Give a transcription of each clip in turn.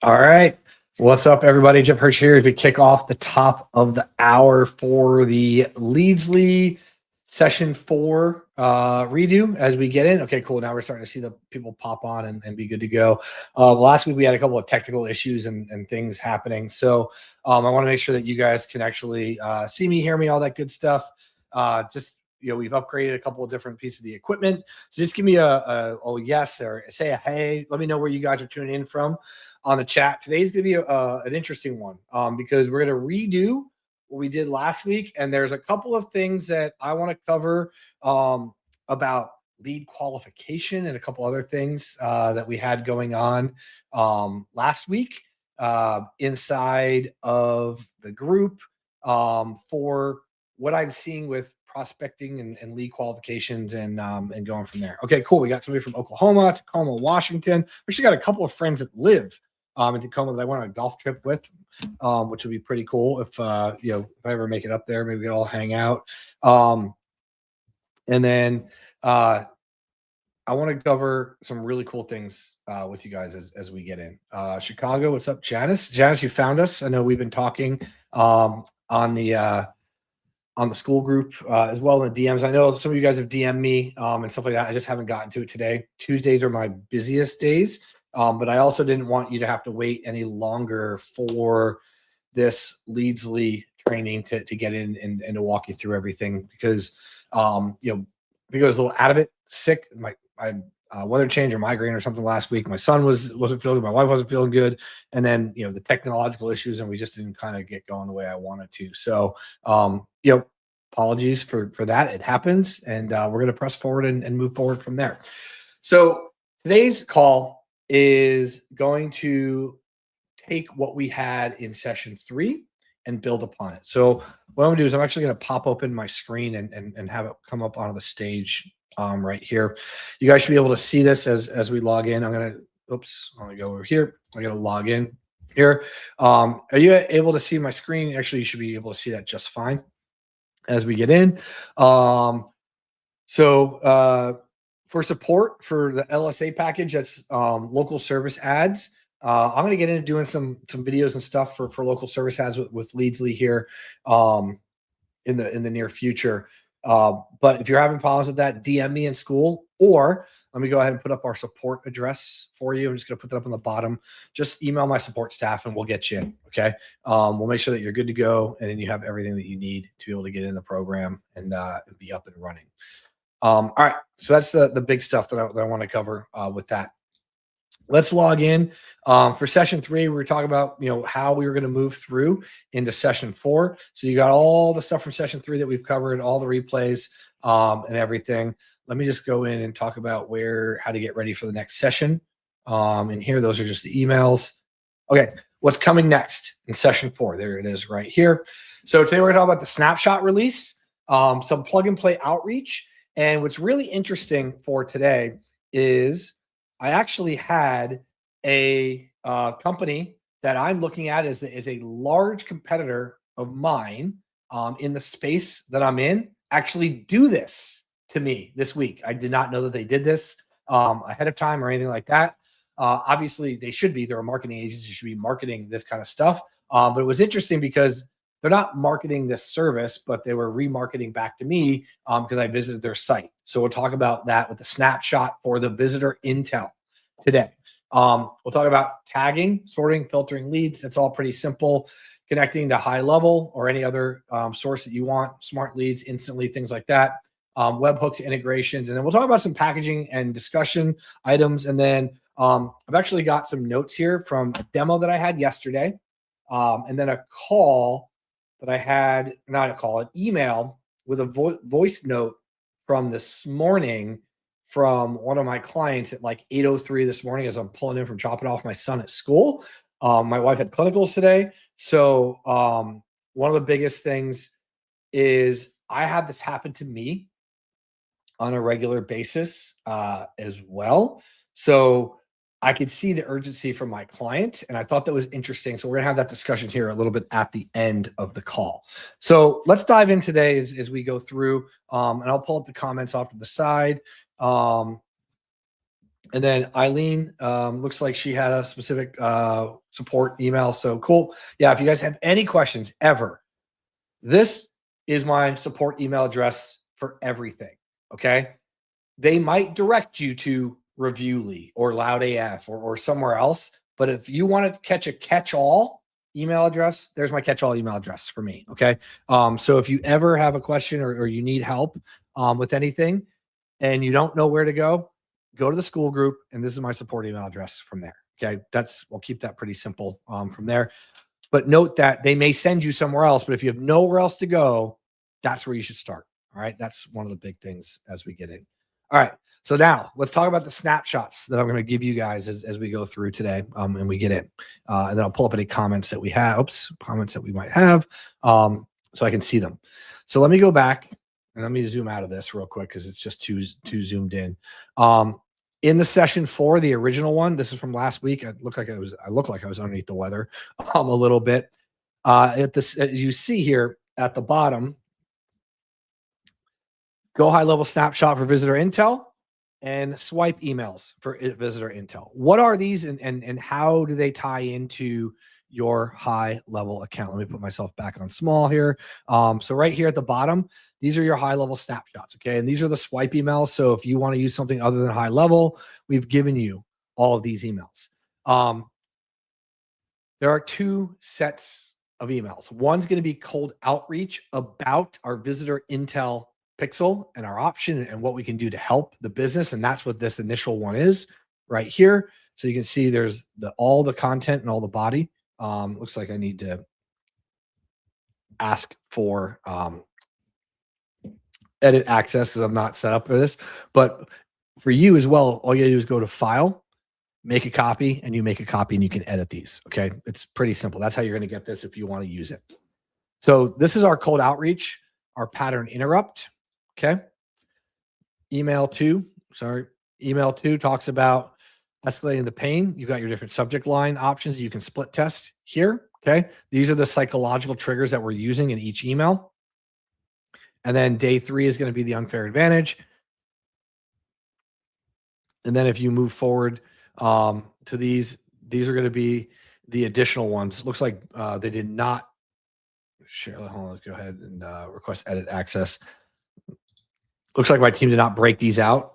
All right. What's up, everybody? Jeff Hirsch here as we kick off the top of the hour for the Leadsley session 4 redo as we get in. Okay, cool. Now we're starting to see the people pop on and be good to go. Last week we had a couple of technical issues and things happening. So I want to make sure that you guys can actually see me, hear me, all that good stuff. We've upgraded a couple of different pieces of the equipment. So just give me a yes or say a hey. Let me know where you guys are tuning in from on the chat. Today's going to be an interesting one because we're going to redo what we did last week. And there's a couple of things that I want to cover about lead qualification and a couple other things that we had going on last week inside of the group for what I'm seeing with prospecting and lead qualifications and going from there. Okay, cool. We got somebody from Oklahoma, Tacoma, Washington. We actually got a couple of friends that live in Tacoma that I went on a golf trip with, which would be pretty cool if if I ever make it up there, maybe we could all hang out. And then I want to cover some really cool things with you guys as we get in. Chicago, what's up, Janice? Janice, you found us. I know we've been talking on the school group as well in the DMs. I know some of you guys have DM'd me and stuff like that. I just haven't gotten to it today. Tuesdays are my busiest days, but I also didn't want you to have to wait any longer for this Leadsley training to get in and to walk you through everything because I think I was a little out of it, sick. My weather change or migraine or something last week. My son wasn't feeling good. My wife wasn't feeling good. And then, the technological issues, and we just didn't kind of get going the way I wanted to. So, apologies for that. It happens. And we're going to press forward and move forward from there. So today's call is going to take what we had in session 3 and build upon it. So what I'm gonna do is I'm actually going to pop open my screen and have it come up onto the stage right here. You guys should be able to see this as we log in. I'm gonna go over here. I'm gonna log in here. Are you able to see my screen? Actually, you should be able to see that just fine as we get in. For support for the LSA package, that's local service ads. I'm going to get into doing some videos and stuff for local service ads with Leadsley here in the near future. But if you're having problems with that, DM me in school, or let me go ahead and put up our support address for you. I'm just going to put that up on the bottom. Just email my support staff and we'll get you in. Okay. We'll make sure that you're good to go. And then you have everything that you need to be able to get in the program and be up and running. All right. So that's the big stuff that I want to cover with that. Let's log in for session 3. We were talking about, how we were going to move through into session 4. So you got all the stuff from session 3 that we've covered, all the replays and everything. Let me just go in and talk about how to get ready for the next session. And here, those are just the emails. Okay. What's coming next in session 4? There it is right here. So today we're going to talk about the snapshot release, some plug and play outreach. And what's really interesting for today is I actually had a company that I'm looking at as a large competitor of mine in the space that I'm in actually do this to me this week. I did not know that they did this ahead of time or anything like that. Obviously, they should be. They're a marketing agency. Should be marketing this kind of stuff. But it was interesting because they're not marketing this service, but they were remarketing back to me because I visited their site. So we'll talk about that with the snapshot for the visitor intel today. We'll talk about tagging, sorting, filtering leads. That's all pretty simple. Connecting to HighLevel or any other source that you want, smart leads, instantly, things like that. Webhooks integrations. And then we'll talk about some packaging and discussion items. And then I've actually got some notes here from a demo that I had yesterday. And then a call that I had, not a call, an email with a voice note from this morning from one of my clients at like 8:03 this morning as I'm pulling in from dropping off my son at school. My wife had clinicals today. So one of the biggest things is I had this happen to me on a regular basis as well. So I could see the urgency from my client, and I thought that was interesting. So we're gonna have that discussion here a little bit at the end of the call. So let's dive in today as we go through, and I'll pull up the comments off to the side. And then Eileen, looks like she had a specific support email. So cool. Yeah, if you guys have any questions ever, this is my support email address for everything. Okay. They might direct you to Reviewly or Loud AF or somewhere else. But if you want to catch a catch-all email address, there's my catch-all email address for me. Okay. So if you ever have a question or you need help with anything and you don't know where to go to the school group. And this is my support email address from there. Okay. We'll keep that pretty simple from there. But note that they may send you somewhere else, but if you have nowhere else to go, that's where you should start. All right. That's one of the big things as we get in. All right. So now let's talk about the snapshots that I'm going to give you guys as we go through today and we get in. And then I'll pull up any comments that we have, comments that we might have so I can see them. So let me go back and let me zoom out of this real quick because it's just too zoomed in. In the session 4, the original one, this is from last week. I look like I was underneath the weather a little bit. As you see here at the bottom, go high level snapshot for visitor intel and swipe emails for visitor intel. What are these and how do they tie into your high level account? Let me put myself back on small here. So right here at the bottom, these are your high level snapshots. Okay. And these are the swipe emails. So if you want to use something other than high level, we've given you all of these emails. There are 2 sets of emails. One's going to be cold outreach about our visitor intel pixel and our option and what we can do to help the business. And that's what this initial one is right here. So you can see there's all the content and all the body. Looks like I need to ask for edit access because I'm not set up for this. But for you as well, all you gotta do is go to File, make a copy, and you make a copy and you can edit these. Okay. It's pretty simple. That's how you're going to get this if you want to use it. So this is our cold outreach, our pattern interrupt. Okay. Email 2 talks about escalating the pain. You've got your different subject line options. You can split test here. Okay. These are the psychological triggers that we're using in each email. And then day 3 is going to be the unfair advantage. And then if you move forward to these are going to be the additional ones. Looks like they did not share. Hold on, let's go ahead and request edit access. Looks like my team did not break these out.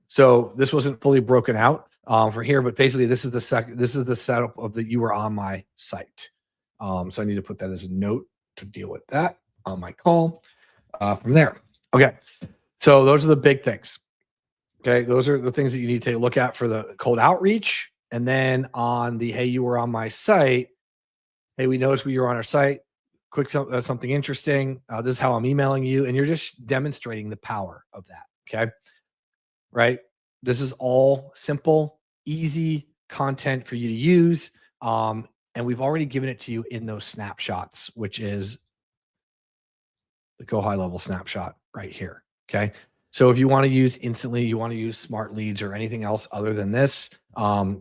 So this wasn't fully broken out for here, but basically this is the setup of the you were on my site. So I need to put that as a note to deal with that on my call from there. Okay. So those are the big things. Okay. Those are the things that you need to take a look at for the cold outreach. And then on the, hey, you were on my site. Hey, we noticed you were on our site. Quick, something interesting. This is how I'm emailing you. And you're just demonstrating the power of that. Okay. Right. This is all simple, easy content for you to use. And we've already given it to you in those snapshots, which is the Go High Level snapshot right here. Okay. So if you want to use instantly, you want to use smart leads or anything else other than this,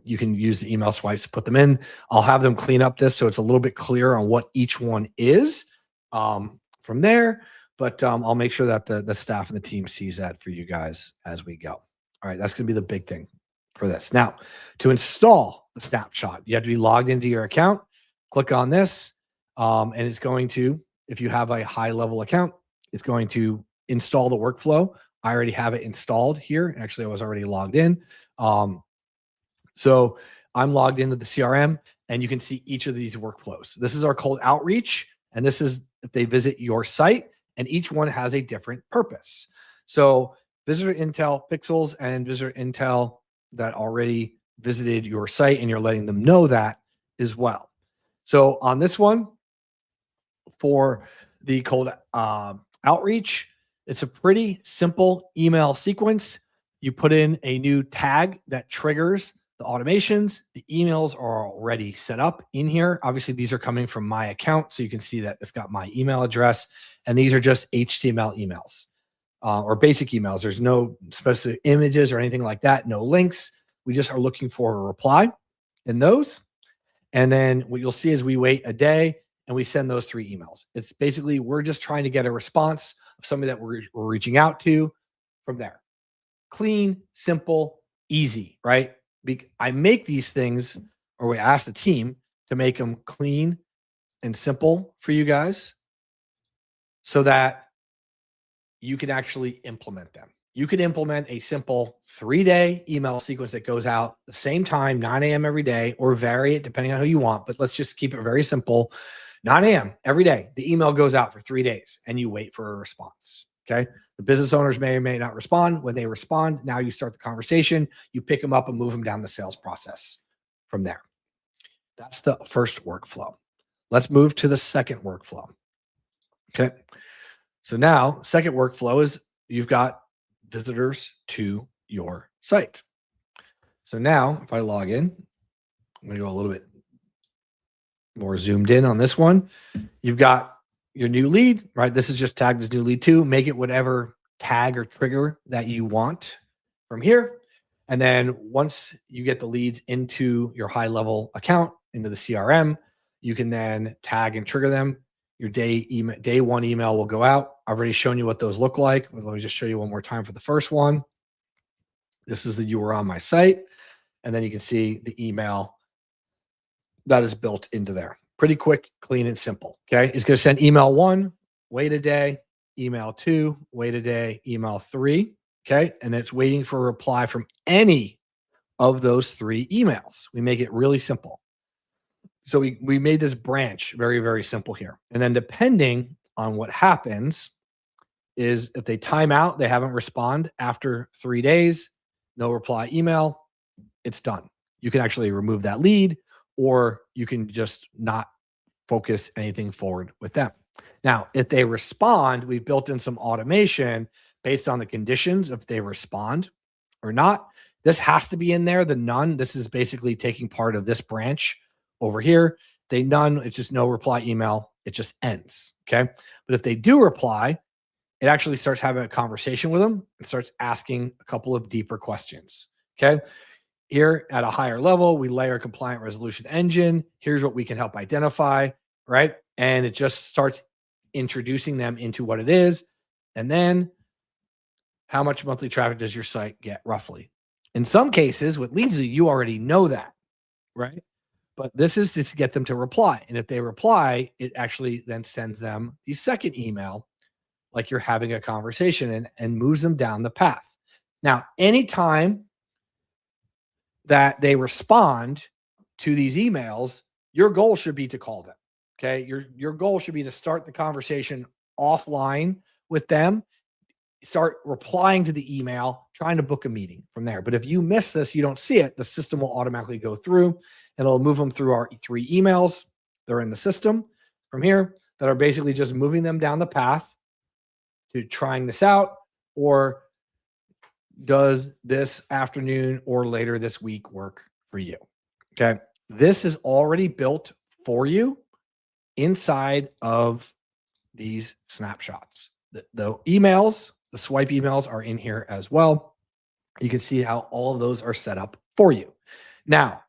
you can use the email swipes to put them in. I'll have them clean up this so it's a little bit clearer on what each one is from there. But I'll make sure that the staff and the team sees that for you guys as we go. All right, that's going to be the big thing for this. Now, to install the snapshot, you have to be logged into your account. Click on this, and it's going to, if you have a high level account, it's going to install the workflow. I already have it installed here. Actually, I was already logged in. So I'm logged into the CRM, and you can see each of these workflows. This is our cold outreach, and this is if they visit your site, and each one has a different purpose. So visitor intel pixels and visitor intel that already visited your site, and you're letting them know that as well. So on this one, for the cold outreach, it's a pretty simple email sequence. You put in a new tag that triggers the automations. The emails are already set up in here. Obviously, these are coming from my account, so you can see that it's got my email address, and these are just HTML emails or basic emails. There's no specific images or anything like that, no links. We just are looking for a reply in those. And then what you'll see is we wait a day and we send those 3 emails. It's basically, we're just trying to get a response of somebody that we're reaching out to from there. Clean, simple, easy, right? I make these things, or we ask the team to make them clean and simple for you guys so that you can actually implement them. You can implement a simple 3-day email sequence that goes out the same time, 9 a.m. every day, or vary it depending on who you want. But let's just keep it very simple. 9 a.m. every day, the email goes out for 3 days and you wait for a response. Okay. The business owners may or may not respond. When they respond, now you start the conversation, you pick them up and move them down the sales process from there. That's the first workflow. Let's move to the second workflow. Okay. So now, second workflow is you've got visitors to your site. So now, if I log in, I'm going to go a little bit more zoomed in on this one. You've got your new lead, right? This is just tagged as new lead 2. Make it whatever tag or trigger that you want from here. And then once you get the leads into your HighLevel account, into the CRM, you can then tag and trigger them. Your day one email will go out. I've already shown you what those look like. Let me just show you one more time for the first one. This is the you were on my site. And then you can see the email that is built into there. Pretty quick, clean, and simple. Okay. It's going to send email 1, wait a day, email 2, wait a day, email 3. Okay. And it's waiting for a reply from any of those 3 emails. We make it really simple. So we made this branch very, very simple here. And then depending on what happens is if they time out, they haven't responded after 3 days, no reply email, it's done. You can actually remove that lead, or you can just not focus anything forward with them. Now, if they respond, we've built in some automation based on the conditions if they respond or not. This has to be in there. The none, this is basically taking part of this branch over here. They none, it's just no reply email. It just ends. Okay. But if they do reply, it actually starts having a conversation with them and starts asking a couple of deeper questions. Okay. Here at a higher level, we layer compliant resolution engine. Here's what we can help identify, right? And it just starts introducing them into what it is. And then how much monthly traffic does your site get roughly? In some cases with Leadsly, you already know that, right? But this is just to get them to reply. And if they reply, it actually then sends them the second email, like you're having a conversation, and moves them down the path. Now, anytime that they respond to these emails, your goal should be to call them. Okay. Your goal should be to start the conversation offline with them, start replying to the email, trying to book a meeting from there. But if you miss this, you don't see it, the system will automatically go through and it'll move them through our 3 emails. They're in the system from here that are basically just moving them down the path to trying this out, or does this afternoon or later this week work for you? Okay. This is already built for you inside of these snapshots. The emails, the swipe emails are in here as well. You can see how all of those are set up for you. Now,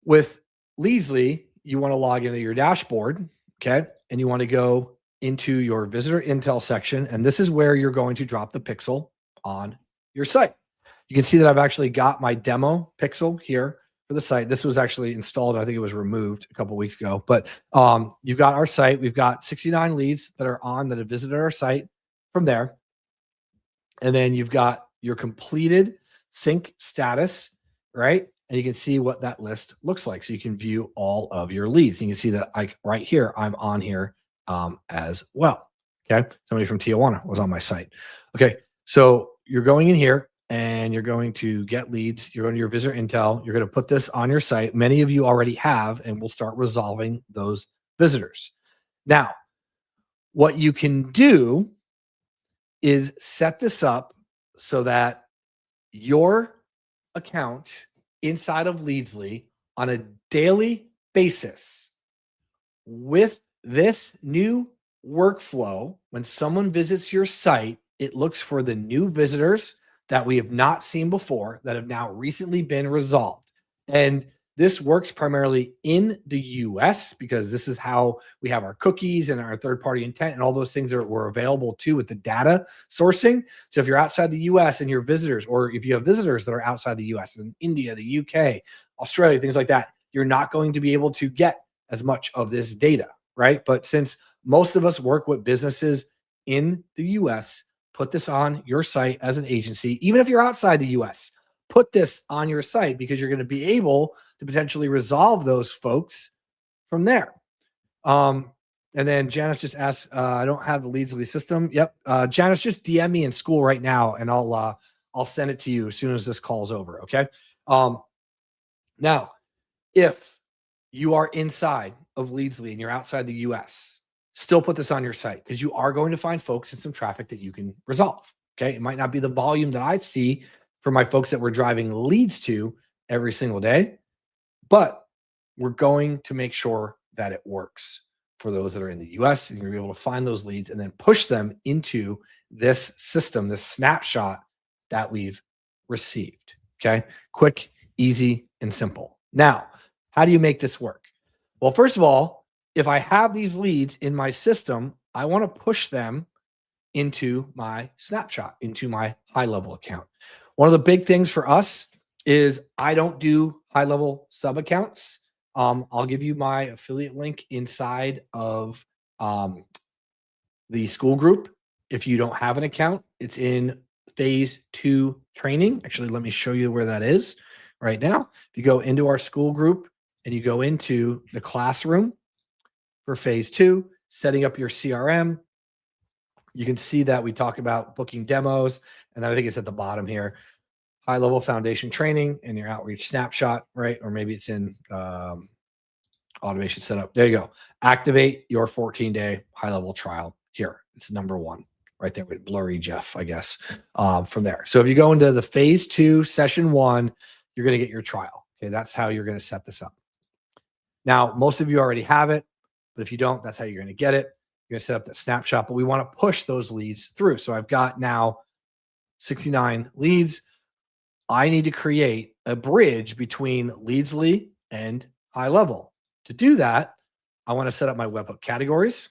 with Leadsly, you want to log into your dashboard, okay? And you want to go into your visitor intel section, and this is where you're going to drop the pixel on your site. You can see that I've actually got my demo pixel here for the site. This was actually installed. I think it was removed a couple of weeks ago, but you've got our site. We've got 69 leads that are on that have visited our site from there. And then you've got your completed sync status, right? And you can see what that list looks like. So you can view all of your leads. You can see that right here, I'm on here as well. Okay. Somebody from Tijuana was on my site. Okay. So you're going in here and you're going to get leads. You're going to your visitor intel. You're going to put this on your site. Many of you already have, and we'll start resolving those visitors. Now, what you can do is set this up so that your account inside of Leadsly on a daily basis with this new workflow, when someone visits your site, it looks for the new visitors that we have not seen before that have now recently been resolved. And This works primarily in the US because this is how we have our cookies and our third-party intent and all those things that were available too with the data sourcing. So if you're outside the US and your visitors, or if you have visitors that are outside the US in India, the UK, Australia, things like that, you're not going to be able to get as much of this data, right? But since most of us work with businesses in the US, put this on your site as an agency, even if you're outside the US. Put this on your site because you're going to be able to potentially resolve those folks from there. And then Janice just asked, I don't have the Leadsly system. Yep. Janice, just DM me in school right now and I'll send it to you as soon as this call's over. Okay. Now, if you are inside of Leadsly and you're outside the US, still put this on your site because you are going to find folks and some traffic that you can resolve. Okay. It might not be the volume that I see for my folks that we're driving leads to every single day, but we're going to make sure that it works for those that are in the US, and you're able to find those leads and then push them into this system, this snapshot that we've received. Okay. Quick, easy, and simple. Now, how do you make this work? Well, first of all, if I have these leads in my system, I want to push them into my snapshot, into my HighLevel account. One of the big things for us is I don't do HighLevel sub accounts. I'll give you my affiliate link inside of the school group. If you don't have an account, it's in phase 2 training. Actually, let me show you where that is right now. If you go into our school group and you go into the classroom for phase 2, setting up your CRM, you can see that we talk about booking demos. And then I think it's at the bottom here, HighLevel foundation training and your outreach snapshot, right? Or maybe it's in automation setup. There you go. Activate your 14-day HighLevel trial here. It's number 1 right there with blurry Jeff, I guess, from there. So if you go into the phase 2, session 1, you're going to get your trial. Okay. That's how you're going to set this up. Now, most of you already have it, but if you don't, that's how you're going to get it. You're going to set up that snapshot, but we want to push those leads through. So I've got now 69 leads. I need to create a bridge between Leadsly and HighLevel. To do that, I want to set up my webhook categories.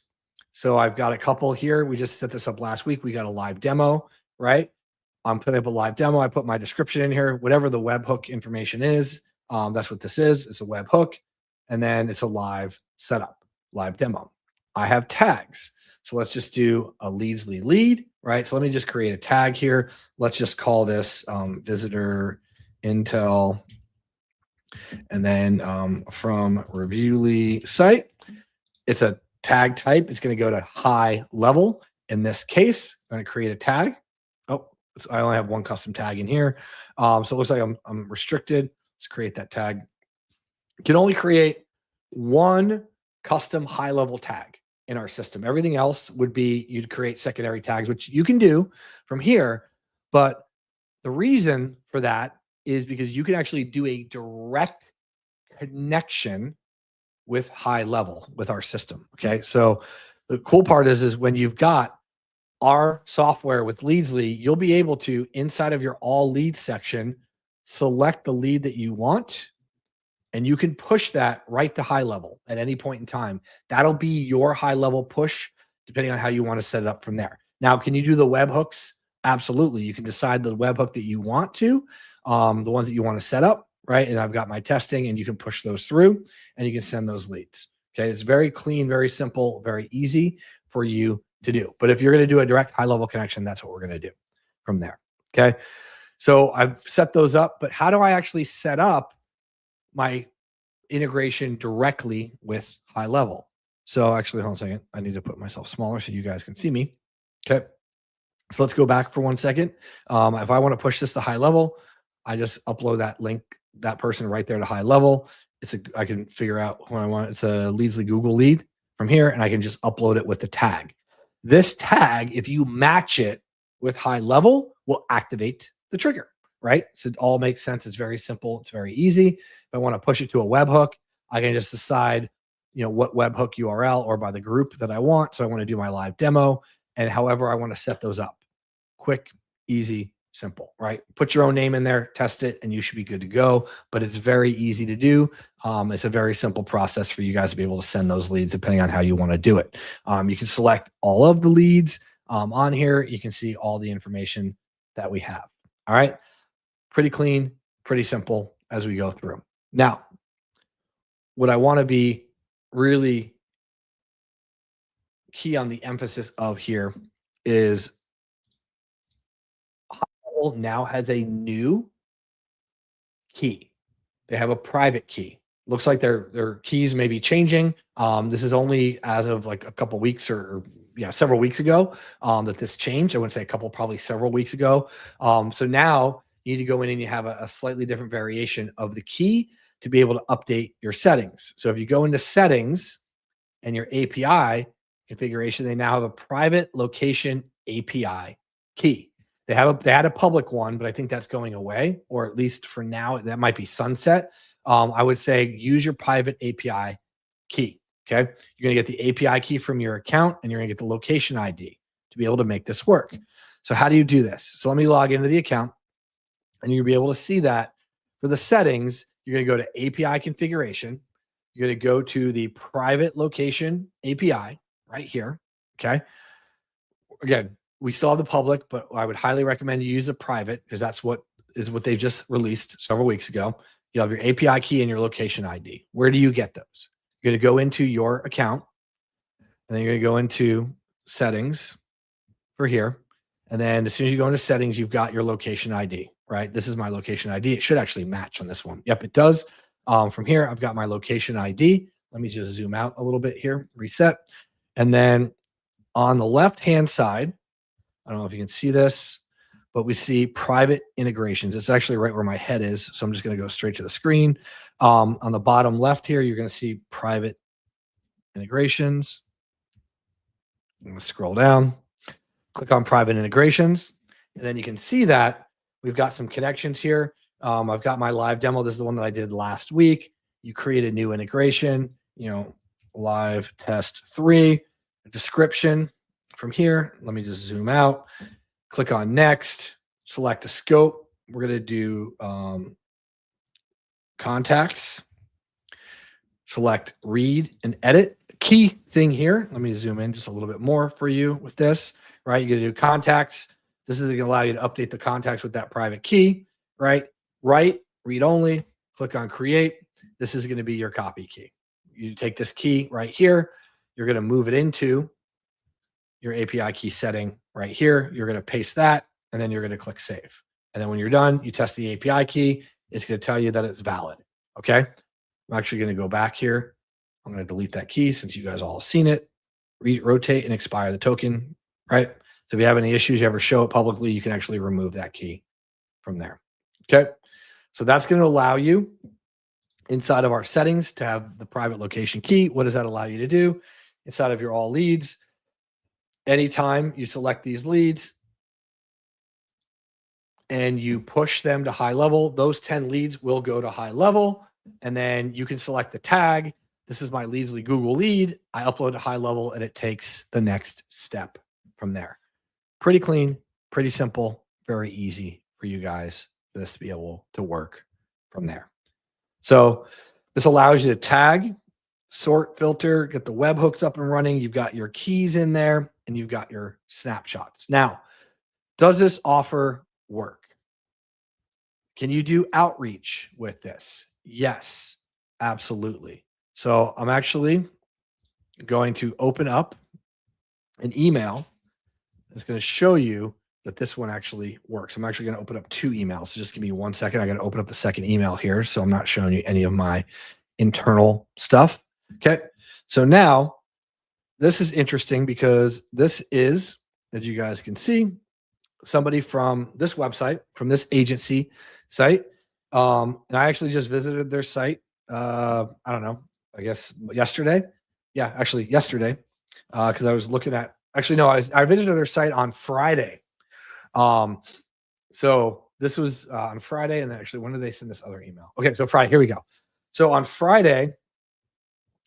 So I've got a couple here. We just set this up last week. We got a live demo, right? I'm putting up a live demo. I put my description in here, whatever the webhook information is. That's what this is. It's a webhook. And then it's a live setup, live demo. I have tags. So let's just do a Leadsly lead, right? So let me just create a tag here. Let's just call this visitor intel. And then from Reviewly site, it's a tag type. It's going to go to HighLevel. In this case, I'm going to create a tag. Oh, so I only have one custom tag in here. So it looks like I'm restricted. Let's create that tag. You can only create one custom HighLevel tag in our system. Everything else would be you'd create secondary tags, which you can do from here. But the reason for that is because you can actually do a direct connection with HighLevel with our system. Okay. So the cool part is when you've got our software with Leadsly, you'll be able to, inside of your all leads section, select the lead that you want. And you can push that right to HighLevel at any point in time. That'll be your HighLevel push, depending on how you want to set it up from there. Now, can you do the webhooks? Absolutely. You can decide the webhook that you want to, the ones that you want to set up, right? And I've got my testing, and you can push those through, and you can send those leads. Okay, it's very clean, very simple, very easy for you to do. But if you're going to do a direct HighLevel connection, that's what we're going to do from there. Okay, so I've set those up, but how do I actually set up my integration directly with HighLevel? So actually, hold on a second. I need to put myself smaller so you guys can see me. Okay. So let's go back for 1 second. If I want to push this to HighLevel, I just upload that link, that person right there to HighLevel. I can figure out what I want. It's a Leadsly Google lead from here, and I can just upload it with the tag. This tag, if you match it with HighLevel, will activate the trigger. Right? So it all makes sense. It's very simple. It's very easy. If I want to push it to a webhook, I can just decide, what webhook URL or by the group that I want. So I want to do my live demo and however I want to set those up. Quick, easy, simple, right? Put your own name in there, test it, and you should be good to go. But it's very easy to do. It's a very simple process for you guys to be able to send those leads depending on how you want to do it. You can select all of the leads on here. You can see all the information that we have. All right. Pretty clean, pretty simple as we go through. Now, what I want to be really key on the emphasis of here is HighLevel now has a new key. They have a private key. Looks like their keys may be changing. This is only as of like a couple weeks or several weeks ago that this changed. I wouldn't say a couple, probably several weeks ago. So now you need to go in and you have a slightly different variation of the key to be able to update your settings. So if you go into settings and your API configuration, they now have a private location API key. They had a public one, but I think that's going away, or at least for now, that might be sunset. I would say use your private API key. Okay. You're going to get the API key from your account and you're going to get the location ID to be able to make this work. So how do you do this? So let me log into the account and you'll be able to see that for the settings, you're going to go to API configuration. You're going to go to the private location API right here. Okay. Again, we still have the public, but I would highly recommend you use a private because that's what they've just released several weeks ago. You have your API key and your location ID. Where do you get those? You're going to go into your account and then you're going to go into settings for here. And then as soon as you go into settings, you've got your location ID, right? This is my location ID. It should actually match on this one. Yep, it does. From here, I've got my location ID. Let me just zoom out a little bit here, reset. And then on the left-hand side, I don't know if you can see this, but we see private integrations. It's actually right where my head is. So I'm just going to go straight to the screen. On the bottom left here, you're going to see private integrations. I'm going to scroll down, click on private integrations, and then you can see that we've got some connections here. I've got my live demo. This is the one that I did last week. You create a new integration, live test 3, a description. From here, let me just zoom out, click on next, select a scope. We're going to do contacts, select read and edit. Key thing here, let me zoom in just a little bit more for you with this, right? You're going to do contacts. This is going to allow you to update the contacts with that private key, right? Write, read only, click on create. This is going to be your copy key. You take this key right here, you're going to move it into your API key setting right here. You're going to paste that, and then you're going to click save. And then when you're done, you test the API key. It's going to tell you that it's valid. Okay. I'm actually going to go back here. I'm going to delete that key since you guys all have seen it. Rotate and expire the token, right? So if you have any issues, you ever show it publicly, you can actually remove that key from there. Okay. So that's going to allow you inside of our settings to have the private location key. What does that allow you to do? Inside of your all leads, anytime you select these leads and you push them to HighLevel, those 10 leads will go to HighLevel. And then you can select the tag. This is my Leadsly Google lead. I upload to HighLevel and it takes the next step from there. Pretty clean, pretty simple, very easy for you guys for this to be able to work from there. So this allows you to tag, sort, filter, get the webhooks up and running. You've got your keys in there and you've got your snapshots. Now, does this offer work? Can you do outreach with this? Yes, absolutely. So I'm actually going to open up an email that's going to show you that this one actually works. I'm actually going to open up 2 emails. So just give me 1 second. I got to open up the second email here. So I'm not showing you any of my internal stuff. Okay. So now this is interesting because this is, as you guys can see, somebody from this website, from this agency site. And I actually just visited their site. I don't know, I guess yesterday. Yeah, actually yesterday. Because I was looking at, actually, no, I visited their site on Friday. So this was on Friday. And then actually, when did they send this other email? Okay, so Friday, here we go. So on Friday,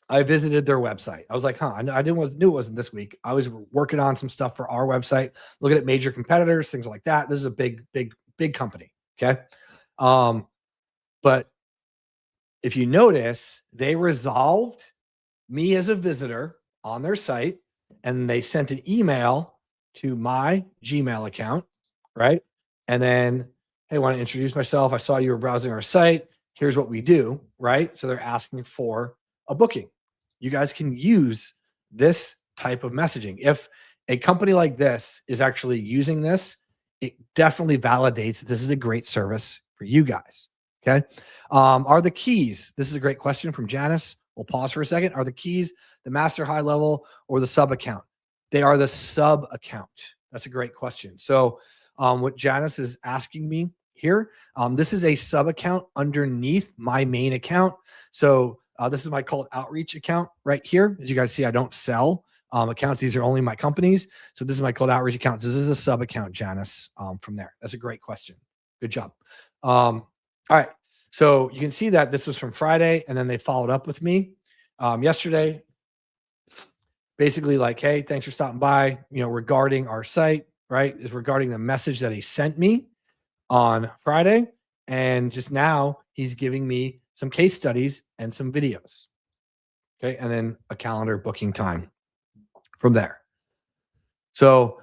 I visited their website. I was like, huh, I knew it wasn't this week. I was working on some stuff for our website, looking at major competitors, things like that. This is a big company. Okay. But if you notice, they resolved me as a visitor on their site, and they sent an email to my Gmail account, right? And then, hey, want to introduce myself? I saw you were browsing our site. Here's what we do, right? So they're asking for a booking. You guys can use this type of messaging. If a company like this is actually using this, it definitely validates that this is a great service for you guys. Okay. Are the keys? This is a great question from Janice. We'll pause for a second. Are the keys the master, high level, or the sub account? They are the sub account. That's a great question. So what Janice is asking me here, this is a sub account underneath my main account. So this is my cold outreach account right here. As you guys see, I don't sell accounts. These are only my companies. So this is my cold outreach account. This is a sub account, Janice, from there. That's a great question. Good job. All right. So you can see that this was from Friday, and then they followed up with me yesterday, basically like, hey, thanks for stopping by, regarding our site, right? Is regarding the message that he sent me on Friday. And just now he's giving me some case studies and some videos. Okay. And then a calendar booking time from there. So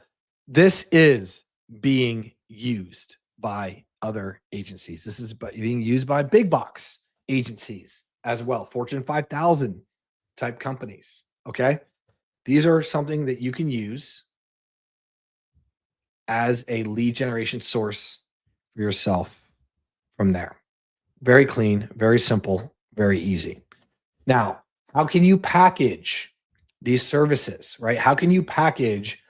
this is being used by other agencies. This is being used by big box agencies as well, Fortune 5,000 type companies. Okay. These are something that you can use as a lead generation source for yourself from there. Very clean, very simple, very easy. Now, how can you package these services, right? How can you package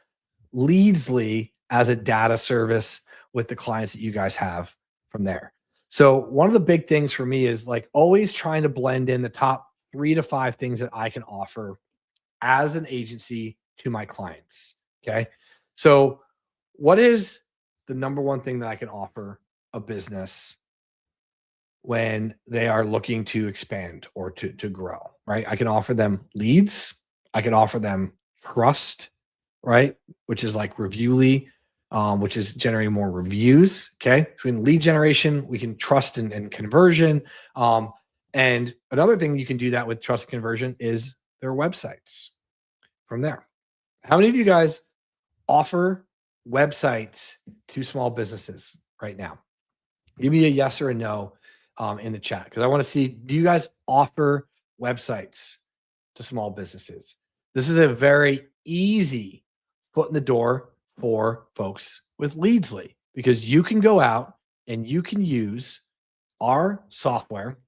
Leadsly as a data service with the clients that you guys have from there? So one of the big things for me is like always trying to blend in the top 3 to 5 things that I can offer as an agency to my clients. Okay. So what is the number one thing that I can offer a business when they are looking to expand or to grow, right? I can offer them leads. I can offer them trust, right? Which is like Reviewly, which is generating more reviews. Okay. So in lead generation, we can trust and conversion. And another thing you can do that with trust and conversion is their websites from there. How many of you guys offer websites to small businesses right now? Give me a yes or a no in the chat, because I want to see, do you guys offer websites to small businesses? This is a very easy foot in the door for folks with Leadsly, because you can go out and you can use our software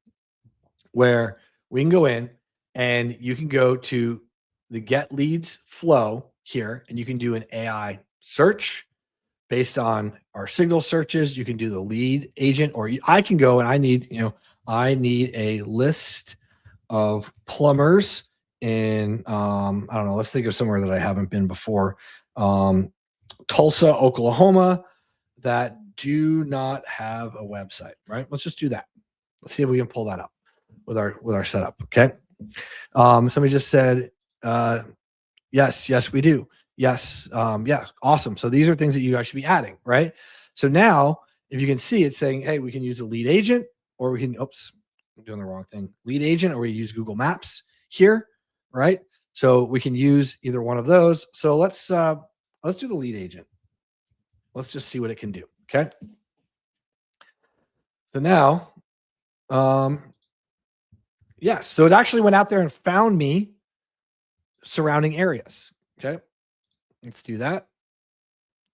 where we can go in and you can go to the Get Leads flow here, and you can do an AI search based on our signal searches. You can do the lead agent, or I can go and I need a list of plumbers in, I don't know, let's think of somewhere that I haven't been before. Tulsa, Oklahoma, that do not have a website, right? Let's just do that. Let's see if we can pull that up with our setup. Okay. Somebody just said, yes, we do. Yes. Yeah. Awesome. So these are things that you guys should be adding, right? So now if you can see it's saying, hey, we can use a lead agent, or we can, oops, I'm doing the wrong thing. Lead agent, or we use Google Maps here, right? So we can use either one of those. So let's do the lead agent. Let's just see what it can do. Okay. So now, yes. So it actually went out there and found me surrounding areas. Okay. Let's do that.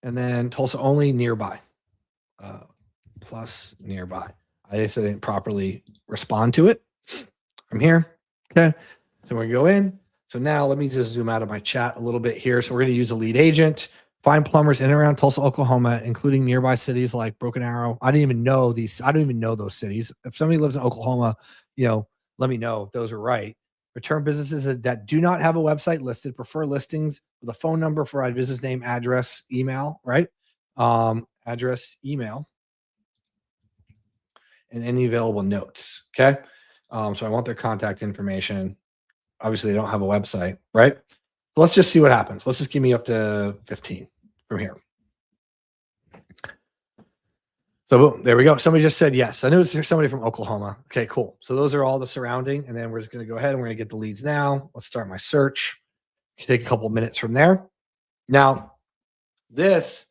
And then Tulsa only nearby, plus nearby. I guess I didn't properly respond to it from here. Okay. So we're going to go in. So now let me just zoom out of my chat a little bit here. So we're going to use a lead agent, find plumbers in and around Tulsa, Oklahoma, including nearby cities like Broken Arrow. I don't even know those cities. If somebody lives in Oklahoma, let me know if those are right. Return businesses that do not have a website listed, prefer listings with a phone number, provide business name, address, email, right? Address, email, and any available notes. Okay. So I want their contact information. obviously they don't have a website, right? Let's just see what happens. Let's just give me up to 15 from here. So boom, there we go. Somebody just said yes. I know there's somebody from Oklahoma. Okay, cool. So those are all the surrounding, and then we're just going to go ahead and we're going to get the leads now. Let's start my search. Take a couple minutes from there. Now, this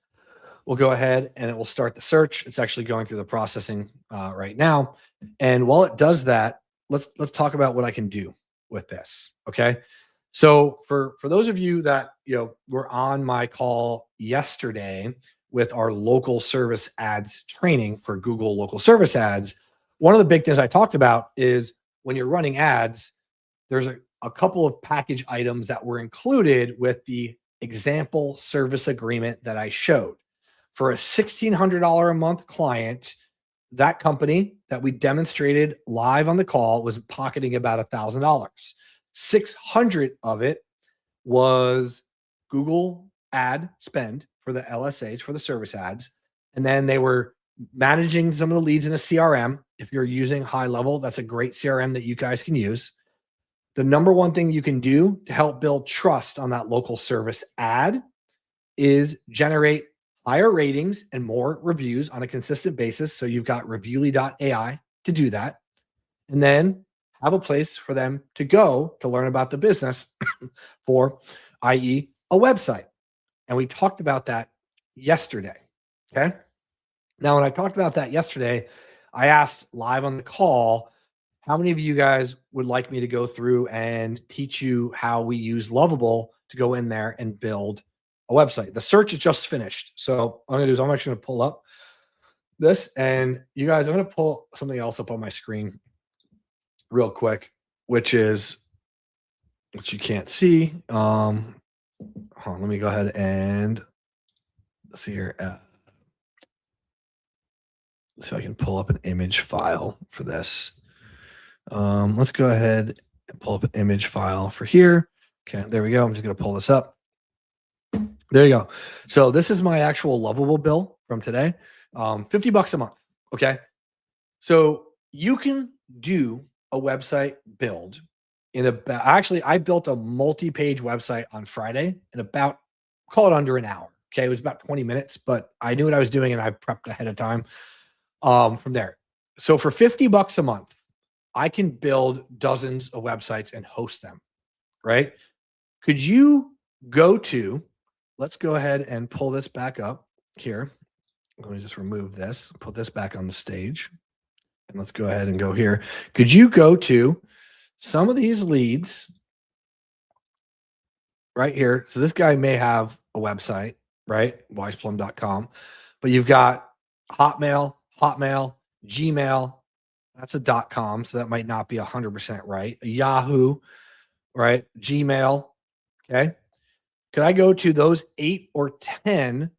will go ahead and it will start the search. It's actually going through the processing right now. And while it does that, let's talk about what I can do with this. Okay. So for those of you that were on my call yesterday with our local service ads training for Google local service ads, one of the big things I talked about is when you're running ads, there's a couple of package items that were included with the example service agreement that I showed. For a $1,600 a month client, that company that we demonstrated live on the call was pocketing about $1,000. 600 of it was Google ad spend for the LSAs, for the service ads. And then they were managing some of the leads in a CRM. If you're using HighLevel, that's a great CRM that you guys can use. The number one thing you can do to help build trust on that local service ad is generate higher ratings and more reviews on a consistent basis. So you've got Reviewly.ai to do that. And then have a place for them to go to learn about the business for, i.e., a website. And we talked about that yesterday. Okay. Now, when I talked about that yesterday, I asked live on the call, how many of you guys would like me to go through and teach you how we use Lovable to go in there and build a website? The search is just finished. So what I'm going to do is I'm actually going to pull up this, and you guys, I'm going to pull something else up on my screen real quick, which you can't see. Hold on, let me go ahead and see here. See if I can pull up an image file for this. Let's go ahead and pull up an image file for here. Okay, there we go. I'm just going to pull this up. There you go. So this is my actual Lovable bill from today. $50 a month. Okay. So you can do a website build in about, actually, I built a multi-page website on Friday in about, call it under an hour. Okay. It was about 20 minutes, but I knew what I was doing and I prepped ahead of time from there. So for $50 a month, I can build dozens of websites and host them, right? Could you go to, let's go ahead and pull this back up here. Let me just remove this, put this back on the stage. And let's go ahead and go here. Could you go to some of these leads right here? So this guy may have a website, right? wiseplum.com, but you've got Hotmail, Gmail. That's a .com, so that might not be 100% right. Yahoo, right? Gmail, okay? Could I go to those 8 or 10,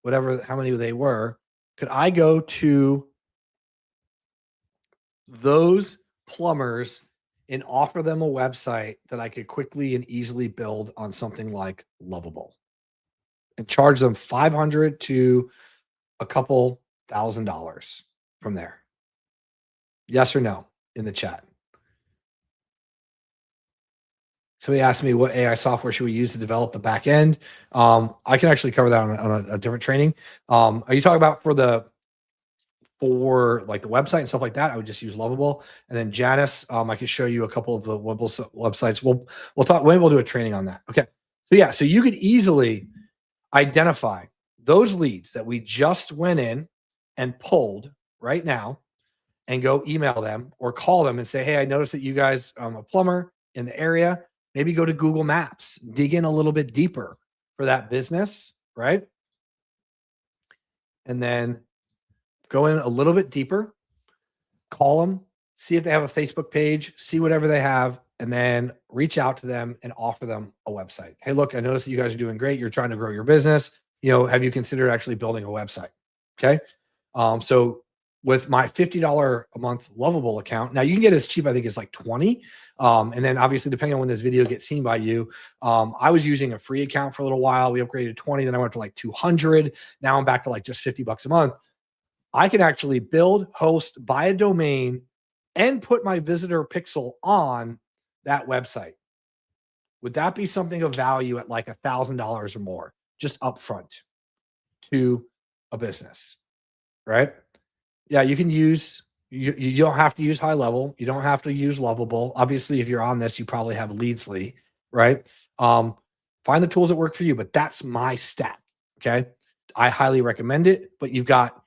whatever, how many they were? Could I go to those plumbers and offer them a website that I could quickly and easily build on something like Lovable and charge them $500 to a couple $1,000 from there? Yes or no in the chat. Somebody asked me what AI software should we use to develop the back end. I can actually cover that on a different training. Are you talking about for like the website and stuff like that? I would just use Lovable. And then Janice, I can show you a couple of the websites. We'll talk. Maybe we'll do a training on that. Okay. So yeah, so you could easily identify those leads that we just went in and pulled right now, and go email them or call them and say, hey, I noticed that you guys are a plumber in the area. Maybe go to Google Maps, dig in a little bit deeper for that business, right? And then go in a little bit deeper, call them, see if they have a Facebook page, see whatever they have, and then reach out to them and offer them a website. Hey, look, I noticed that you guys are doing great. You're trying to grow your business. Have you considered actually building a website? Okay. So with my $50 a month Lovable account, now you can get as cheap, I think it's like 20. And then obviously depending on when this video gets seen by you, I was using a free account for a little while. We upgraded to 20, then I went to like 200. Now I'm back to like just $50 a month. I can actually build, host, buy a domain, and put my visitor pixel on that website. Would that be something of value at like $1,000 or more, just upfront to a business, right? Yeah, you can use, you don't have to use HighLevel. You don't have to use Lovable. Obviously, if you're on this, you probably have Leadsly, right? Find the tools that work for you, but that's my stack. Okay. I highly recommend it, but you've got,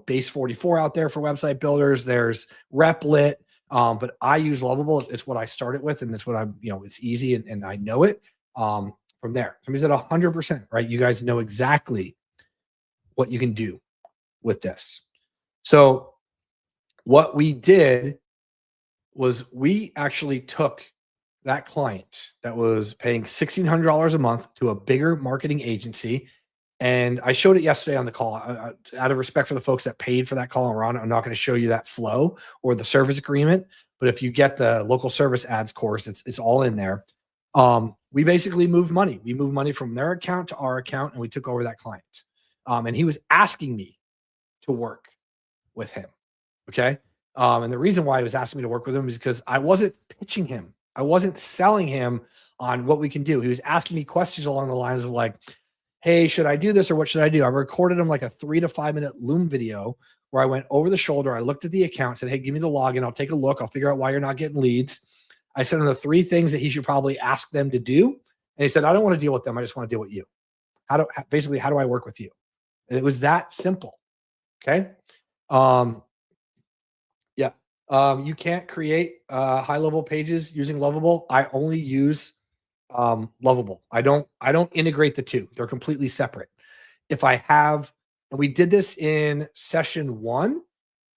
Base 44 out there for website builders. There's Replit. But I use Lovable. It's what I started with, and it's what I'm, it's easy and I know it. From there, somebody's at 100%, right? You guys know exactly what you can do with this. So what we did was we actually took that client that was paying $1,600 a month to a bigger marketing agency. And I showed it yesterday on the call. Out of respect for the folks that paid for that call and were on it, I'm not going to show you that flow or the service agreement. But if you get the local service ads course, it's all in there. We basically moved money. We moved money from their account to our account, and we took over that client. And he was asking me to work with him. Okay. And the reason why he was asking me to work with him is because I wasn't pitching him. I wasn't selling him on what we can do. He was asking me questions along the lines of like, hey, should I do this or what should I do? I recorded him like a 3 to 5 minute Loom video where I went over the shoulder. I looked at the account, said, hey, give me the login. I'll take a look. I'll figure out why you're not getting leads. I sent him the 3 things that he should probably ask them to do. And he said, I don't want to deal with them. I just want to deal with you. Basically, how do I work with you? It was that simple. Okay. You can't create high-level pages using Lovable. I only use Lovable. I don't integrate the two. They're completely separate. If I have, and we did this in session 1.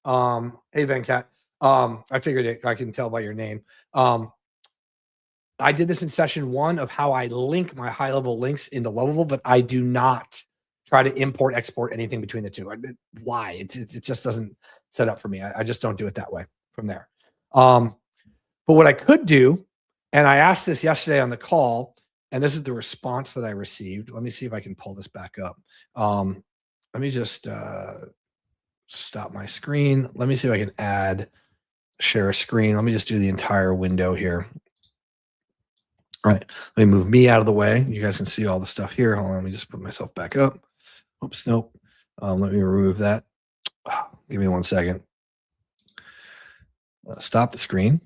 Hey Venkat. I figured it, I can tell by your name. I did this in session 1 of how I link my high-level links into Lovable, but I do not try to import, export anything between the two. Why? It just doesn't set up for me. I just don't do it that way from there. But what I could do, and I asked this yesterday on the call, and this is the response that I received. Let me see if I can pull this back up. Let me just stop my screen. Let me see if I can share a screen. Let me just do the entire window here. All right, let me move me out of the way. You guys can see all the stuff here. Hold on, let me just put myself back up. Oops, nope. Let me remove that. Give me 1 second. Stop the screen.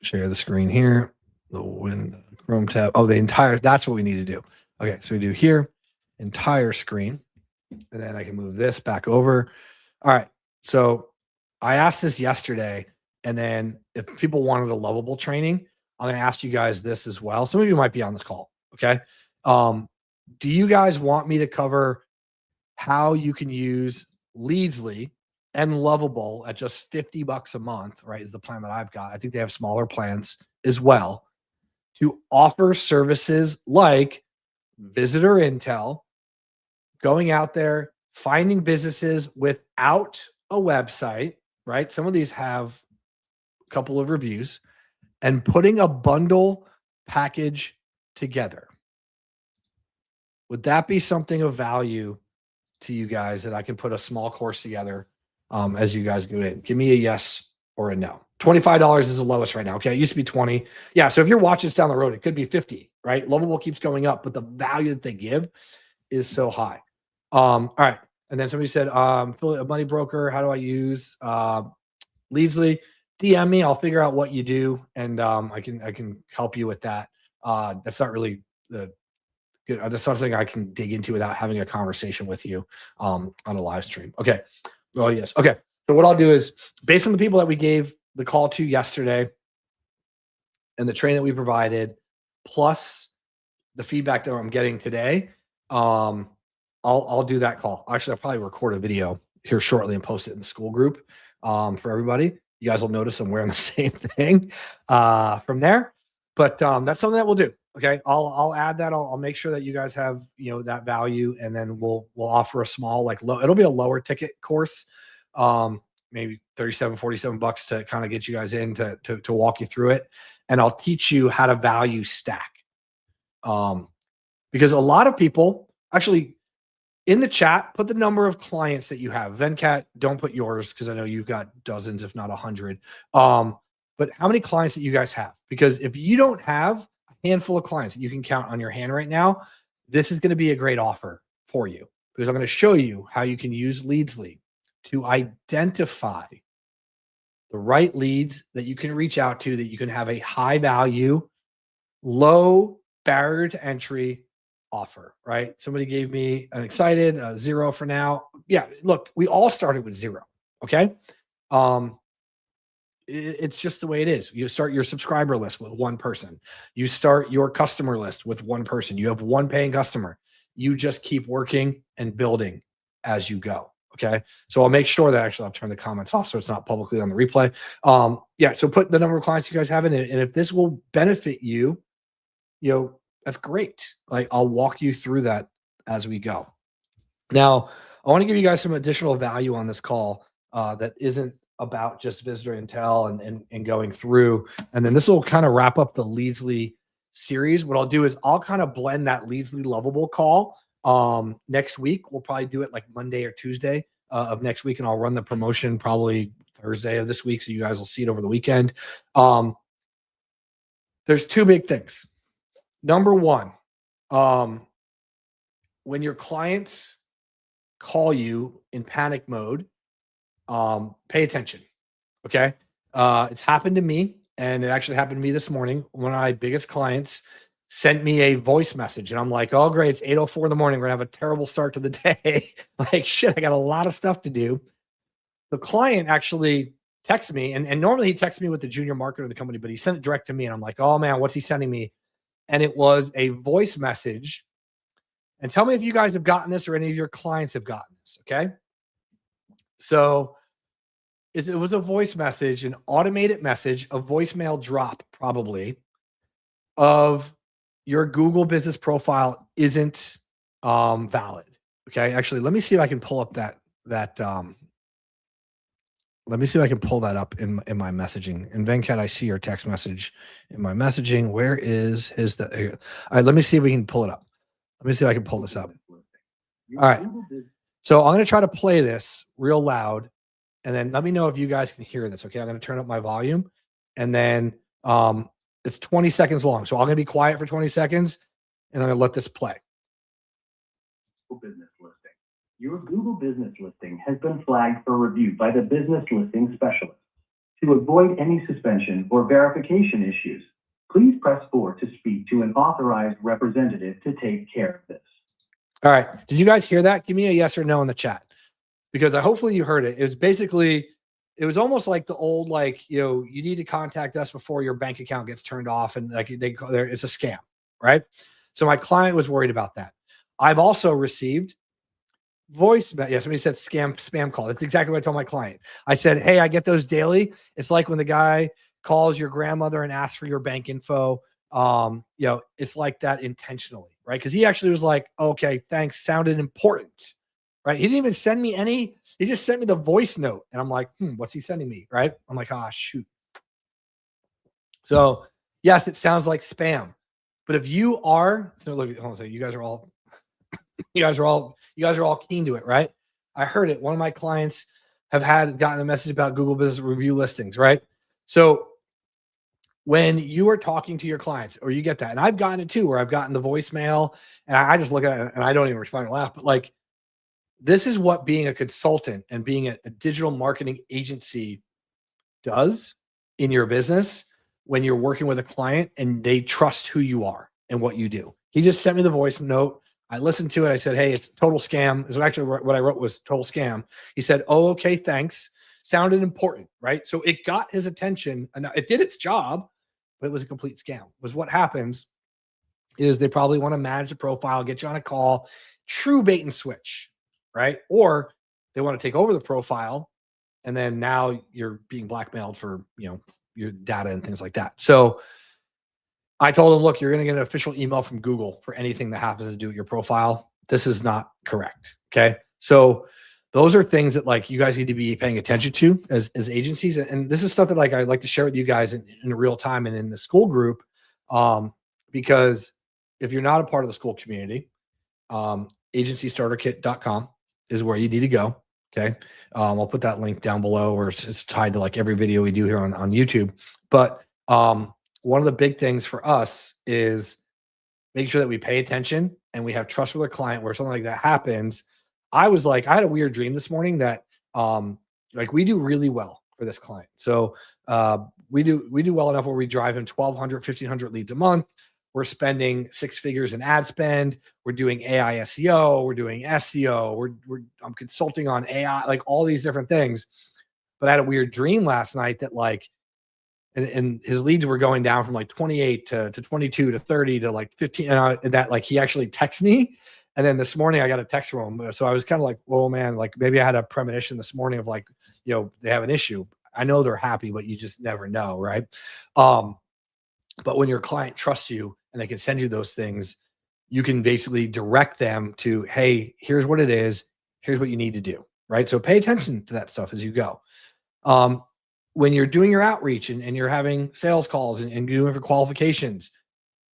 Share the screen here. The window, Chrome tab. Oh, the entire, that's what we need to do. Okay, so we do here, entire screen. And then I can move this back over. All right, so I asked this yesterday. And then if people wanted a Lovable training, I'm going to ask you guys this as well. Some of you might be on this call. Okay. Do you guys want me to cover how you can use Leadsly and Lovable at just $50 a month, right? Is the plan that I've got. I think they have smaller plans as well to offer services like visitor intel, going out there, finding businesses without a website, right? Some of these have a couple of reviews, and putting a bundle package together. Would that be something of value to you guys that I can put a small course together as you guys go in? Give me a yes or a no. $25 is the lowest right now. Okay. It used to be 20. Yeah. So if you're watching this down the road, it could be 50, right? Lovable keeps going up, but the value that they give is so high. All right. And then somebody said, affiliate money broker, how do I use Leadsly? DM me. I'll figure out what you do, and I can help you with that. That's not really that's something I can dig into without having a conversation with you on a live stream. Okay. Oh yes. Okay. So what I'll do is, based on the people that we gave the call to yesterday and the training that we provided, plus the feedback that I'm getting today, I'll do that call. Actually, I'll probably record a video here shortly and post it in the school group for everybody. You guys will notice I'm wearing the same thing from there, but that's something that we'll do. Okay. I'll add that. I'll make sure that you guys have, that value, and then we'll offer a small, it'll be a lower ticket course. Maybe $47 to kind of get you guys in to walk you through it. And I'll teach you how to value stack. Because a lot of people actually, in the chat, put the number of clients that you have. Venkat, don't put yours because I know you've got dozens, if not 100. but how many clients that you guys have? Because if you don't have a handful of clients that you can count on your hand right now, this is going to be a great offer for you, because I'm going to show you how you can use Leadsly to identify the right leads that you can reach out to, that you can have a high value, low barrier to entry offer, right? Somebody gave me an excited 0 for now. Yeah, look, we all started with 0. Okay. It's just the way it is. You start your subscriber list with one person. You start your customer list with one person. You have one paying customer. You just keep working and building as you go. Okay. So I'll make sure that actually I'll turn the comments off so it's not publicly on the replay. Yeah. So put the number of clients you guys have in it. And if this will benefit you, that's great. Like, I'll walk you through that as we go. Now, I want to give you guys some additional value on this call that isn't about just visitor intel and going through. And then this will kind of wrap up the Leadsly series. What I'll do is I'll kind of blend that Leadsly Lovable call next week. We'll probably do it like Monday or Tuesday of next week, and I'll run the promotion probably Thursday of this week, so you guys will see it over the weekend. There's 2 big things. Number one, when your clients call you in panic mode, pay attention. Okay. It's happened to me, and it actually happened to me this morning. One of my biggest clients sent me a voice message, and I'm like, oh, great. It's 8:04 in the morning. We're gonna have a terrible start to the day. Like, shit, I got a lot of stuff to do. The client actually texts me, and normally he texts me with the junior marketer of the company, but he sent it direct to me. And I'm like, oh man, what's he sending me? And it was a voice message. And tell me if you guys have gotten this or any of your clients have gotten this. Okay. So it was a voice message, an automated message, a voicemail drop probably, of your Google business profile isn't valid. Okay. Actually, let me see if I can pull up that let me see if I can pull that up in my messaging. And Venkat, I see your text message in my messaging. Where is his? All right, let me see if we can pull it up. Let me see if I can pull this up. All right. So I'm going to try to play this real loud, and then let me know if you guys can hear this. Okay. I'm going to turn up my volume, and then it's 20 seconds long. So I'm going to be quiet for 20 seconds, and I'm going to let this play. Business listing. Your Google business listing has been flagged for review by the business listing specialist. To avoid any suspension or verification issues, please press 4 to speak to an authorized representative to take care of this. All right. Did you guys hear that? Give me a yes or no in the chat, because hopefully you heard it. It was basically, it was almost like the old, like, you need to contact us before your bank account gets turned off. And like it's a scam, right? So my client was worried about that. I've also received voice. Yeah, somebody said spam call. That's exactly what I told my client. I said, hey, I get those daily. It's like when the guy calls your grandmother and asks for your bank info. It's like that intentionally, right? Because he actually was like, okay, thanks, sounded important, right? He didn't even send me any. He just sent me the voice note, and I'm like, what's he sending me, right? I'm like, shoot. So yes, it sounds like spam, but if you are, so look, hold on a second, you guys are all keen to it, right? I heard it. One of my clients have gotten a message about Google Business Review listings, right? So when you are talking to your clients, or you get that, and I've gotten it too, where I've gotten the voicemail and I just look at it and I don't even respond or laugh, but like, this is what being a consultant and being a digital marketing agency does in your business when you're working with a client and they trust who you are and what you do. He just sent me the voice note. I listened to it. I said, hey, it's total scam. So actually what I wrote was total scam. He said, oh, okay, thanks. Sounded important, right? So it got his attention, and it did its job, but it was a complete scam. Was what happens is they probably want to manage the profile, get you on a call, true bait and switch, right? Or they want to take over the profile, and then now you're being blackmailed for, your data and things like that. So I told him, look, you're going to get an official email from Google for anything that happens to do with your profile. This is not correct. Okay. So those are things that like you guys need to be paying attention to as agencies. And this is stuff that like I'd like to share with you guys in real time and in the school group. Because if you're not a part of the school community, agencystarterkit.com is where you need to go. Okay. I'll put that link down below, or it's tied to like every video we do here on YouTube. But one of the big things for us is making sure that we pay attention and we have trust with our client where something like that happens. I had a weird dream this morning that like we do really well for this client. So we do well enough where we drive in 1,200, 1,500 leads a month. We're spending 6 figures in ad spend. We're doing AI SEO. We're doing SEO. I'm consulting on AI, like all these different things. But I had a weird dream last night that like, and his leads were going down from like 28 to 22 to 30 to like 15. And that like he actually texts me. And then this morning I got a text from him. So I was kind of like, whoa, man, like maybe I had a premonition this morning of like, they have an issue. I know they're happy, but you just never know. Right. But when your client trusts you and they can send you those things, you can basically direct them to, hey, here's what it is. Here's what you need to do. Right. So pay attention to that stuff as you go. When you're doing your outreach and you're having sales calls and doing for qualifications,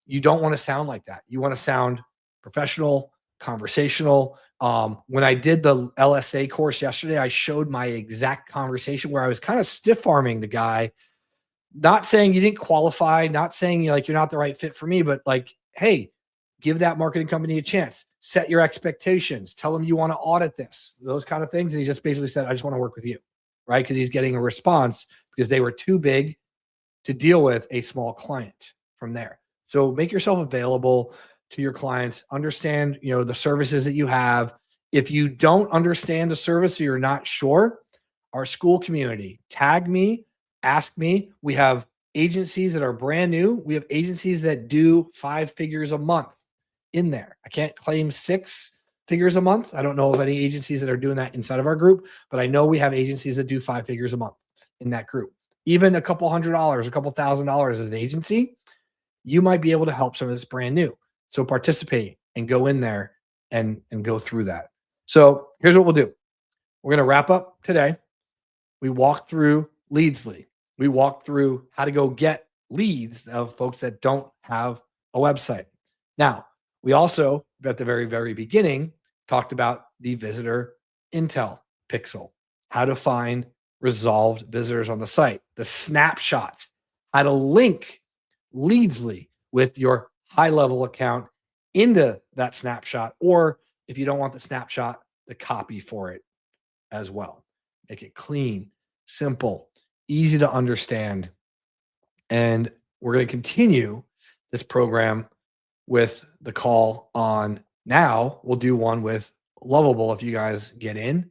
you don't want to sound like that. You want to sound professional, conversational. When I did the LSA course yesterday, I showed my exact conversation where I was kind of stiff arming the guy, not saying you didn't qualify, not saying like you're not the right fit for me, but like, hey, give that marketing company a chance, set your expectations, tell them you want to audit this, those kind of things. And he just basically said, I just want to work with you. Right? Because he's getting a response because they were too big to deal with a small client from there. So make yourself available to your clients, understand, the services that you have. If you don't understand the service or you're not sure, our school community, tag me, ask me. We have agencies that are brand new. We have agencies that do 5 figures a month in there. I can't claim 6 figures a month. I don't know of any agencies that are doing that inside of our group, but I know we have agencies that do 5 figures a month in that group. Even a couple $100, a couple $1,000 as an agency, you might be able to help some of this brand new. So participate and go in there and go through that. So here's what we'll do. We're going to wrap up today. We walked through Leadsly. We walked through how to go get leads of folks that don't have a website. Now, we also, at the very, very beginning, talked about the visitor intel pixel, how to find resolved visitors on the site, the snapshots, how to link Leadsly with your HighLevel account into that snapshot, or if you don't want the snapshot, the copy for it as well. Make it clean, simple, easy to understand. And we're going to continue this program with the call on now. We'll do one with Lovable. If you guys get in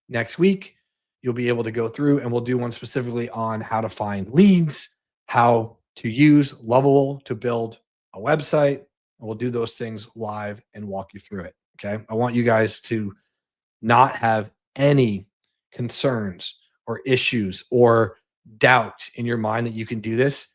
next week, you'll be able to go through and we'll do one specifically on how to find leads, how to use Lovable to build a website. And we'll do those things live and walk you through it. Okay. I want you guys to not have any concerns or issues or doubt in your mind that you can do this.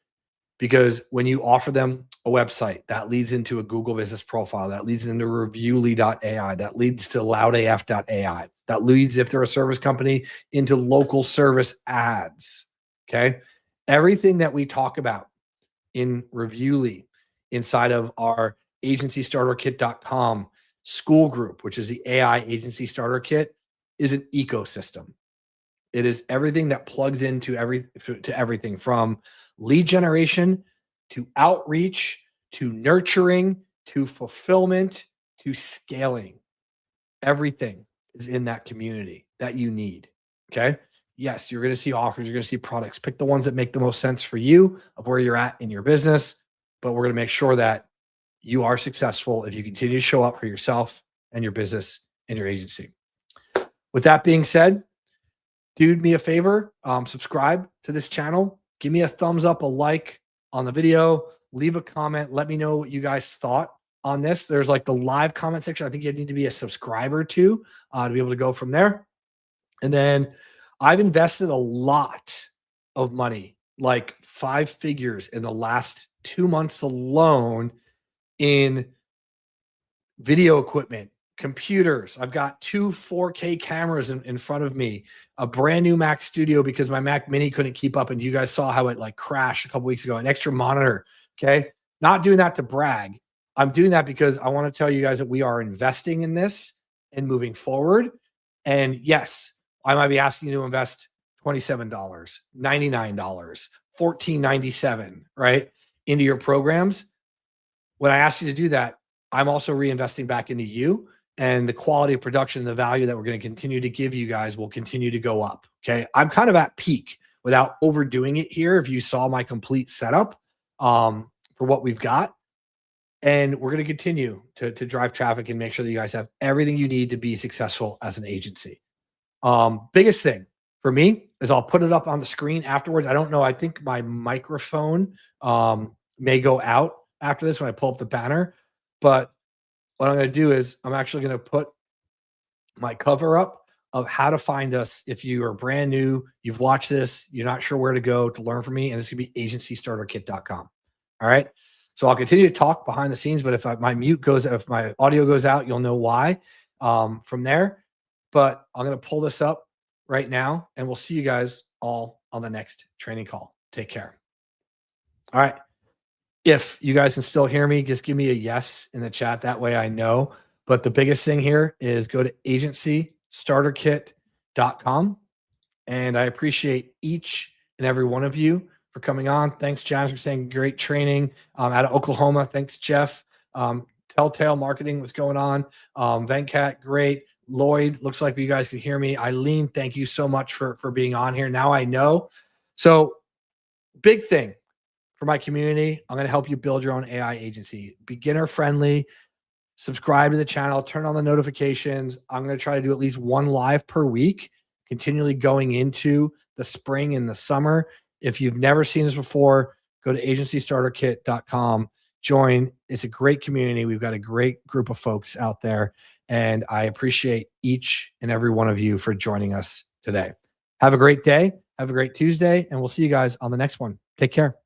Because when you offer them a website, that leads into a Google business profile, that leads into reviewly.ai, that leads to loudaf.ai, that leads, if they're a service company, into local service ads. Okay. Everything that we talk about in Reviewly inside of our agencystarterkit.com school group, which is the AI agency starter kit, is an ecosystem. It is everything that plugs into everything from lead generation to outreach to nurturing to fulfillment to scaling. Everything is in that community that you need. Okay. Yes, you're going to see offers. You're going to see products. Pick the ones that make the most sense for you of where you're at in your business. But we're going to make sure that you are successful if you continue to show up for yourself and your business and your agency. With that being said, do me a favor, subscribe to this channel. Give me a thumbs up, a like on the video. Leave a comment. Let me know what you guys thought on this. There's like the live comment section. I think you need to be a subscriber to be able to go from there. And then I've invested a lot of money, like 5 figures in the last 2 months alone in video equipment, computers. I've got 2 4K cameras in front of me, a brand new Mac Studio because my Mac Mini couldn't keep up. And you guys saw how it like crashed a couple weeks ago, an extra monitor. Okay. Not doing that to brag. I'm doing that because I want to tell you guys that we are investing in this and moving forward. And yes, I might be asking you to invest $27, $99, $14.97, right, into your programs. When I ask you to do that, I'm also reinvesting back into you, and the quality of production, the value that we're going to continue to give you guys will continue to go up. Okay. I'm kind of at peak without overdoing it here. If you saw my complete setup for what we've got, and we're going to continue to drive traffic and make sure that you guys have everything you need to be successful as an agency. Biggest thing for me is I'll put it up on the screen afterwards. I don't know. I think my microphone may go out after this when I pull up the banner, but what I'm going to do is I'm actually going to put my cover up of how to find us if you are brand new, you've watched this, you're not sure where to go to learn from me, and it's going to be agencystarterkit.com. All right. So I'll continue to talk behind the scenes, but if my audio goes out, you'll know why from there. But I'm going to pull this up right now, and we'll see you guys all on the next training call. Take care. All right. If you guys can still hear me, just give me a yes in the chat. That way I know. But the biggest thing here is go to agencystarterkit.com. And I appreciate each and every one of you for coming on. Thanks, Janice, for saying great training out of Oklahoma. Thanks, Jeff. Telltale Marketing, what's going on? Venkat, great. Lloyd, looks like you guys can hear me. Eileen, thank you so much for being on here. Now I know. So big thing for my community, I'm going to help you build your own AI agency. Beginner friendly. Subscribe to the channel, turn on the notifications. I'm going to try to do at least one live per week, continually going into the spring and the summer. If you've never seen this before, go to agencystarterkit.com. Join. It's a great community. We've got a great group of folks out there, and I appreciate each and every one of you for joining us today. Have a great day. Have a great Tuesday, and we'll see you guys on the next one. Take care.